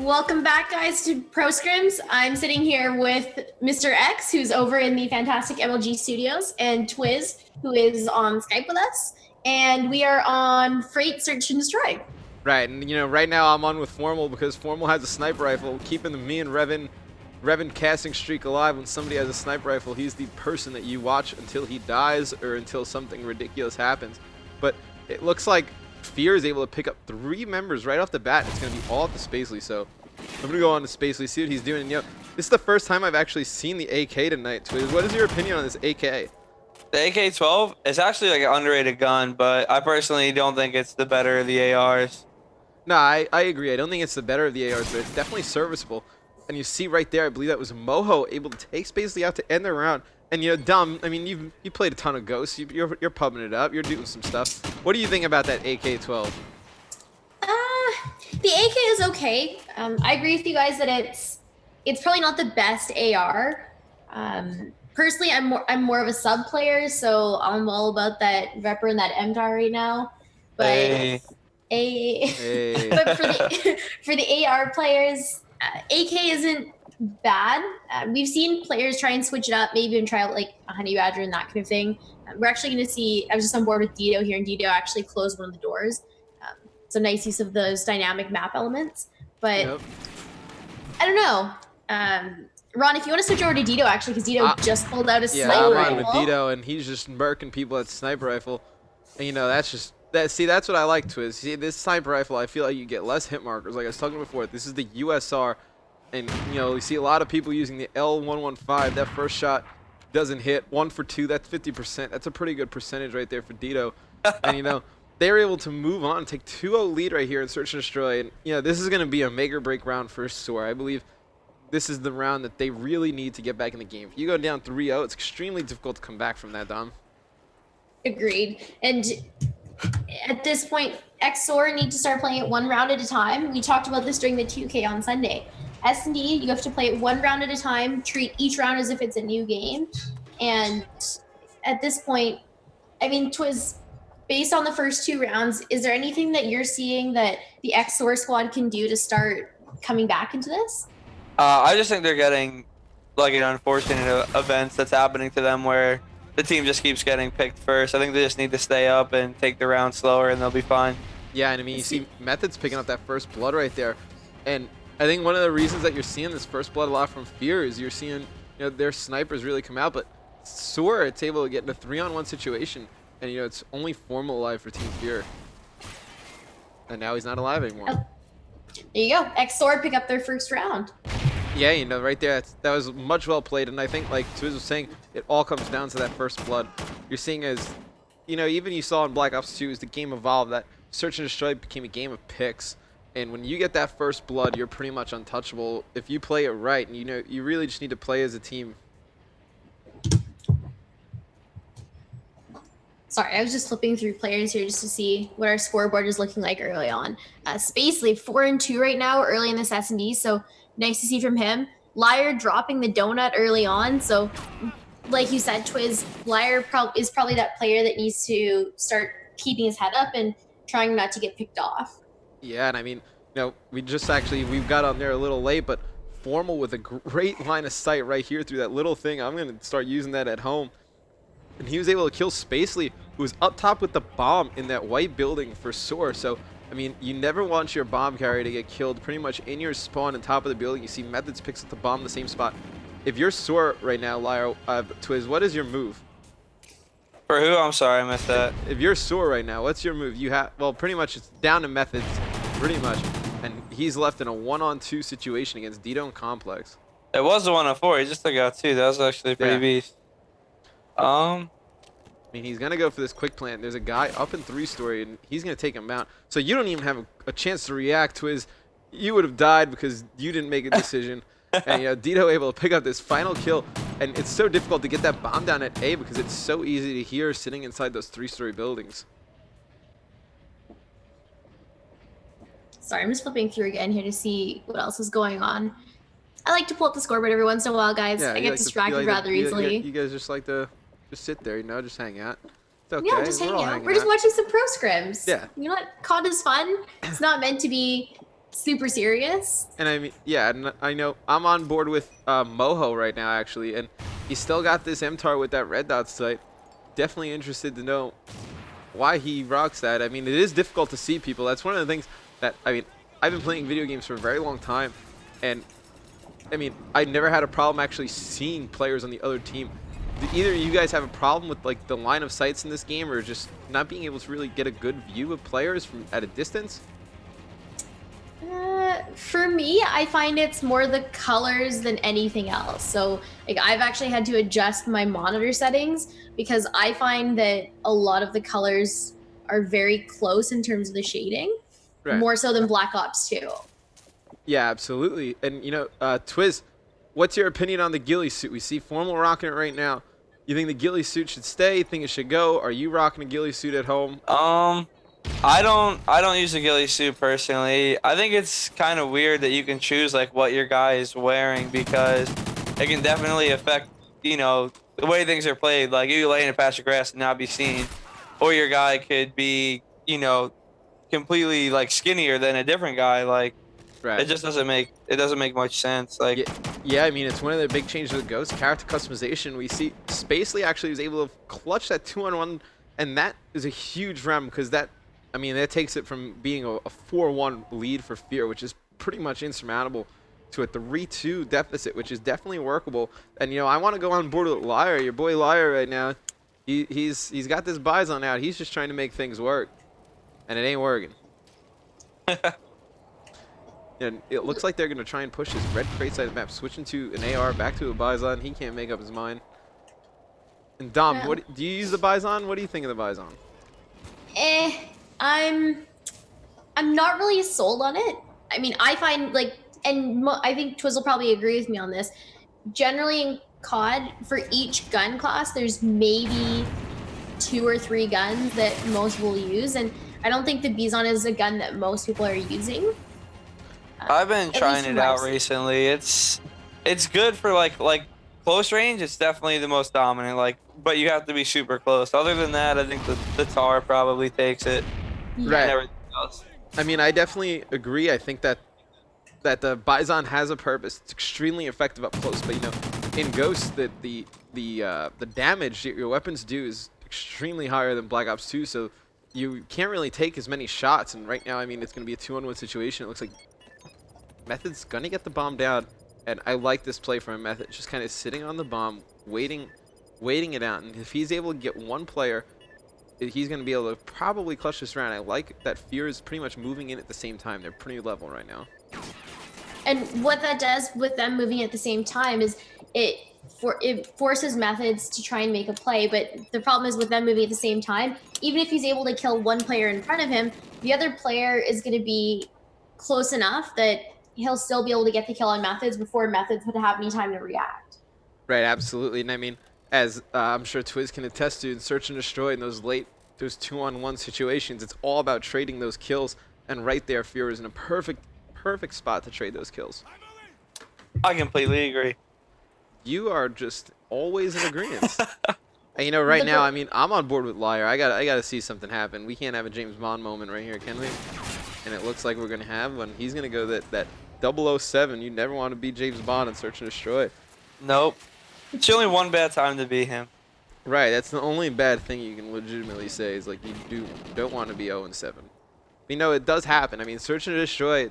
Welcome back, guys, to ProScrims. I'm sitting here with Mr. X, who's over in the fantastic MLG studios, and Twiz, who is on Skype with us. And we are on Freight Search and Destroy. Right, and right now I'm on with Formal because Formal has a sniper rifle, keeping me and Revan casting streak alive. When somebody has a sniper rifle, he's the person that you watch until he dies or until something ridiculous happens. But it looks like FeaR is able to pick up 3 members right off the bat. It's going to be all at the Spacely, so I'm going to go on to Spacely, see what he's doing. And, this is the first time I've actually seen the AK tonight, Twiz. What is your opinion on this AK? The AK-12 is actually like an underrated gun, but I personally don't think it's the better of the ARs. No, I agree. I don't think it's the better of the ARs, but it's definitely serviceable. And you see right there, I believe that was Moho able to take Spacely out to end the round. And Dom, I mean, you played a ton of Ghosts. You're pubbing it up. You're doing some stuff. What do you think about that AK-12? The AK is okay. I agree with you guys that it's probably not the best AR. Personally, I'm more of a sub player, so I'm all about that Vepr and that MTAR right now. But but for the AR players, AK isn't bad. We've seen players try and switch it up, maybe even try out like a Honey Badger and that kind of thing. We're actually going to see, I was just on board with Dito here, and Dito actually closed one of the doors. So nice use of those dynamic map elements. But yep. I don't know. Ron, if you want to switch over to Dito, actually, because Dito just pulled out a sniper rifle. Yeah, I'm on with Dito, and he's just murking people at sniper rifle. And that's just that's what I like to is see this sniper rifle. I feel like you get less hit markers. Like I was talking before, this is the USR, and you see a lot of people using the L115. That first shot doesn't hit. 1 for 2. That's 50%. That's a pretty good percentage right there for Dito. And they were able to move on, take 2-0 lead right here in Search and Destroy. And this is going to be a make or break round for SoaR. I believe this is the round that they really need to get back in the game. If you go down 3-0, it's extremely difficult to come back from that, Dom. Agreed. And at this point, Ex-SoaR need to start playing it 1 round at a time. We talked about this during the 2K on Sunday. S&D, you have to play it 1 round at a time, treat each round as if it's a new game. And at this point, I mean, Twiz, based on the first 2 rounds, is there anything that you're seeing that the Ex-SoaR squad can do to start coming back into this? I just think they're getting like an unfortunate events that's happening to them where the team just keeps getting picked first. I think they just need to stay up and take the round slower, and they'll be fine. Yeah, and I mean, you see Methods picking up that first blood right there. And I think one of the reasons that you're seeing this first blood a lot from FeaR is you're seeing their snipers really come out. But SoaR, it's able to get in a 3-on-1 situation. And it's only Formal alive for Team FeaR. And now he's not alive anymore. Oh. There you go. Ex-SoaR pick up their first round. Yeah, right there, that was much well played. And I think, like Twiz was saying, it all comes down to that first blood. You're seeing as, even you saw in Black Ops 2, as the game evolved, that Search and Destroy became a game of picks. And when you get that first blood, you're pretty much untouchable if you play it right. And you really just need to play as a team. Sorry, I was just flipping through players here just to see what our scoreboard is looking like early on. Spacely 4-2 right now early in this S&D, so nice to see from him. Liar dropping the donut early on, so like you said, Twiz, Liar is probably that player that needs to start keeping his head up and trying not to get picked off. Yeah, and I mean, we got on there a little late, but Formal with a great line of sight right here through that little thing. I'm going to start using that at home. And he was able to kill Spacely, who was up top with the bomb in that white building for SoaR. So, I mean, you never want your bomb carrier to get killed pretty much in your spawn on top of the building. You see Methods picks up the bomb in the same spot. If you're SoaR right now, Liar, Twiz, what is your move? For who? I'm sorry, I missed that. If you're SoaR right now, what's your move? Well, pretty much it's down to Methods, pretty much. And he's left in a 1-on-2 situation against Dito and Complex. It was a 1-on-4. He just took out 2. That was actually pretty beast. I mean, he's going to go for this quick plant. There's a guy up in 3-story, and he's going to take him out. So you don't even have a chance to react to his... You would have died because you didn't make a decision. And Dito able to pick up this final kill. And it's so difficult to get that bomb down at A because it's so easy to hear sitting inside those 3-story buildings. Sorry, I'm just flipping through again here to see what else is going on. I like to pull up the scoreboard every once in a while, guys. I get distracted rather easily. You guys just like to just sit there, just hang out. It's okay. Yeah, just hang out. We're just watching some ProScrims. Yeah. You know what? COD is fun. It's not meant to be super serious. And I mean, yeah, and I know I'm on board with Moho right now, actually, and he's still got this MTAR with that red dot sight. Definitely interested to know why he rocks that. I mean, it is difficult to see people. That's one of the things that, I mean, I've been playing video games for a very long time, and I mean, I never had a problem actually seeing players on the other team. Do either of you guys have a problem with like the line of sights in this game, or just not being able to really get a good view of players from at a distance? For me, I find it's more the colors than anything else. So, like, I've actually had to adjust my monitor settings because I find that a lot of the colors are very close in terms of the shading, Right. more so than Black Ops 2. Yeah, absolutely. And you know, Twiz, what's your opinion on the ghillie suit? We see Formal rocking it right now. You think the ghillie suit should stay? Think it should go? Are you rocking a ghillie suit at home? I don't use a ghillie suit personally. I think it's kind of weird that you can choose like what your guy is wearing because it can definitely affect, the way things are played. Like you lay in a patch of grass and not be seen, or your guy could be, completely like skinnier than a different guy. Like Right. it just doesn't make much sense. Like Yeah, I mean, it's one of the big changes with Ghost character customization. We see Spacely actually was able to clutch that 2-on-1, and that is a huge rem because that, I mean, that takes it from being a 4-1 lead for FeaR, which is pretty much insurmountable, to a 3-2 deficit, which is definitely workable. And you know, I want to go on board with Liar, your boy Liar right now. He's got this Bison out. He's just trying to make things work, and it ain't working. And it looks like they're going to try and push his red crate side of the map, switching to an AR, back to a Bison. He can't make up his mind. And Dom, Yeah. what do you use the Bison? What do you think of the Bison? I'm not really sold on it. I mean, I find like, and I think Twizzle probably agree with me on this. Generally in COD, for each gun class, there's maybe 2 or 3 guns that most will use, and I don't think the Bison is a gun that most people are using. I've been At trying least it from out what I've seen. recently. It's good for like close range. It's definitely the most dominant. Like, but you have to be super close. Other than that, I think the TAR probably takes it. Yeah. And everything else. I mean, I definitely agree. I think that the Bison has a purpose. It's extremely effective up close, but you know, in Ghost, the damage your weapons do is extremely higher than Black Ops 2, so you can't really take as many shots. And right now, I mean, it's going to be a 2-on-1 situation. It looks like Method's going to get the bomb down, and I like this play from Method, just kind of sitting on the bomb, waiting it out. And if he's able to get one player, he's going to be able to probably clutch this round. I like that FeaR is pretty much moving in at the same time. They're pretty level right now. And what that does with them moving at the same time is it forces Methods to try and make a play. But the problem is with them moving at the same time, even if he's able to kill one player in front of him, the other player is going to be close enough that he'll still be able to get the kill on Methods before Methods would have any time to react. Right, absolutely. And I mean, as I'm sure Twiz can attest to, in Search and Destroy, in those 2-on-1 situations, it's all about trading those kills. And right there, FeaR is in a perfect spot to trade those kills. I completely agree. You are just always in agreement. And you know, right now, I mean, I'm on board with Liar. I gotta see something happen. We can't have a James Bond moment right here, can we? And it looks like we're gonna have one. He's gonna go that 007. You never want to be James Bond in Search and Destroy. Nope. It's only one bad time to be him. Right, that's the only bad thing you can legitimately say is like you don't want to be 0-7. You know, it does happen. I mean, Search and Destroy,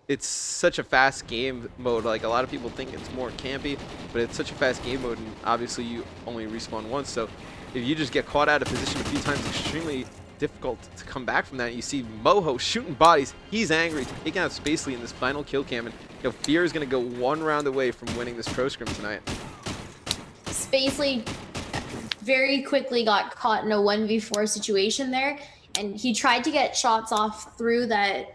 it's such a fast game mode. Like, a lot of people think it's more campy, but it's such a fast game mode, and obviously you only respawn once. So if you just get caught out of position a few times, it's extremely difficult to come back from that. You see Moho shooting bodies. He's angry, taking out Spacely in this final kill cam, and you know, FeaR is going to go one round away from winning this ProScrim tonight. Spacely very quickly got caught in a 1v4 situation there, and he tried to get shots off through that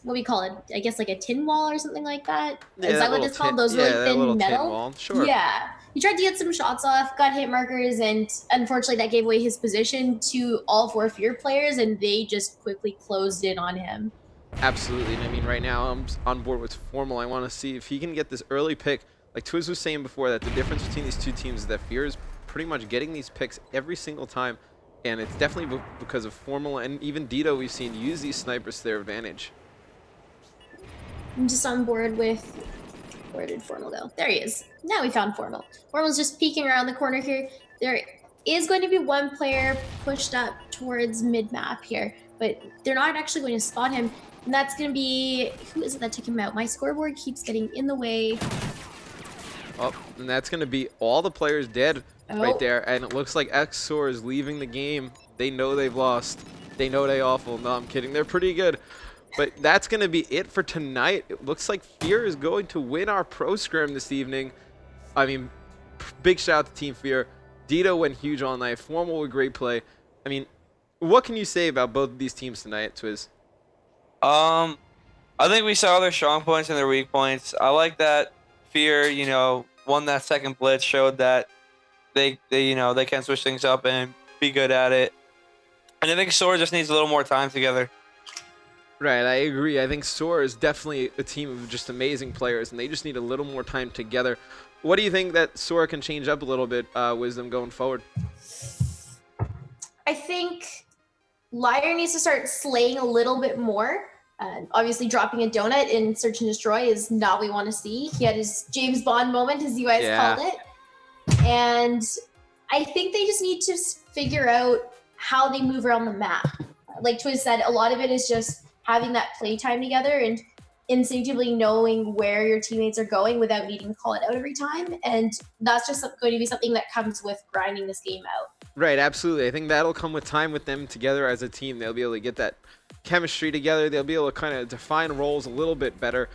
what do we call it? I guess like a tin wall or something like that. Yeah, Is that what it's called? Those really thin metal? Wall. Sure. Yeah. He tried to get some shots off, got hit markers, and unfortunately that gave away his position to all 4 FeaR players, and they just quickly closed in on him. Absolutely. And I mean, right now I'm on board with Formal. I want to see if he can get this early pick. Like Twiz was saying before, that the difference between these two teams is that FeaR is pretty much getting these picks every single time. And it's definitely because of Formal and even Dito we've seen use these snipers to their advantage. I'm just on board with, where did Formal go? There he is. Now we found Formal. Formal's just peeking around the corner here. There is going to be one player pushed up towards mid-map here, but they're not actually going to spot him. And that's going to be, who is it that took him out? My scoreboard keeps getting in the way. Oh, and that's going to be all the players dead right there. And it looks like Ex-SoaR is leaving the game. They know they've lost. They know they awful. No, I'm kidding. They're pretty good. But that's going to be it for tonight. It looks like FeaR is going to win our pro scrim this evening. I mean, big shout out to Team FeaR. Dito went huge all night. Formal with great play. I mean, what can you say about both of these teams tonight, Twiz? I think we saw their strong points and their weak points. I like that FeaR, you know, won that second blitz, showed that they you know, they can switch things up and be good at it. And I think SoaR just needs a little more time together. Right, I agree. I think SoaR is definitely a team of just amazing players, and they just need a little more time together. What do you think that SoaR can change up a little bit, Wisdom, going forward? I think Liar needs to start slaying a little bit more. Obviously, dropping a donut in Search and Destroy is not what we want to see. He had his James Bond moment, as you guys called it. And I think they just need to figure out how they move around the map. Like Twiz said, a lot of it is just having that play time together and instinctively knowing where your teammates are going without needing to call it out every time. And that's just going to be something that comes with grinding this game out. Right, absolutely. I think that'll come with time with them together as a team. They'll be able to get that chemistry together. They'll be able to kind of define roles a little bit better.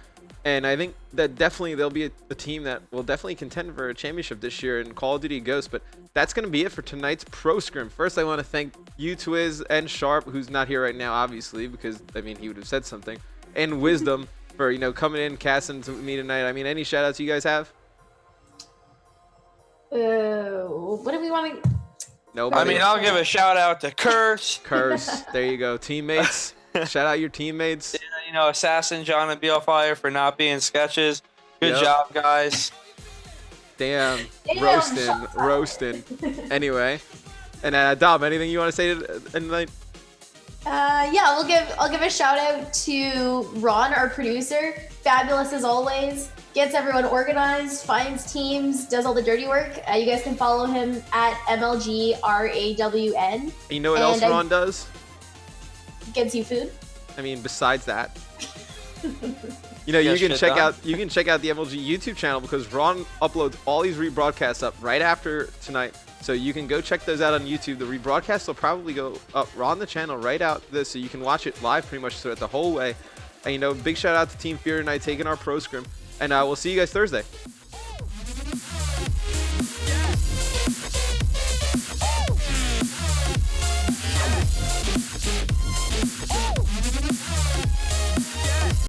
And I think that definitely they'll be a team that will definitely contend for a championship this year in Call of Duty Ghosts. But that's going to be it for tonight's Pro Scrim. First, I want to thank you, Twiz, and Sharp, who's not here right now, obviously, because, I mean, he would have said something, and Wisdom for, you know, coming in, casting to me tonight. I mean, any shout-outs you guys have? What do we want to... Nobody. I mean, I'll give a shout out to Curse. Curse. There you go. Teammates. Shout out your teammates. Yeah, you know, Assassin, John, and Balefire for not being sketches. Good job, guys. Damn. Roasting. Anyway. And Dom, anything you want to say tonight? Yeah, I'll give a shout out to Ron, our producer. Fabulous as always. Gets everyone organized, finds teams, does all the dirty work. You guys can follow him at MLG RAWN. You know what else Ron does? Gets you food. I mean, besides that, you know, you can check out the MLG YouTube channel because Ron uploads all these rebroadcasts up right after tonight. So you can go check those out on YouTube. The rebroadcast will probably go up on the channel right out this, so you can watch it live pretty much throughout the whole way. And you know, big shout out to Team FeaR tonight taking our pro scrim, and we'll see you guys Thursday.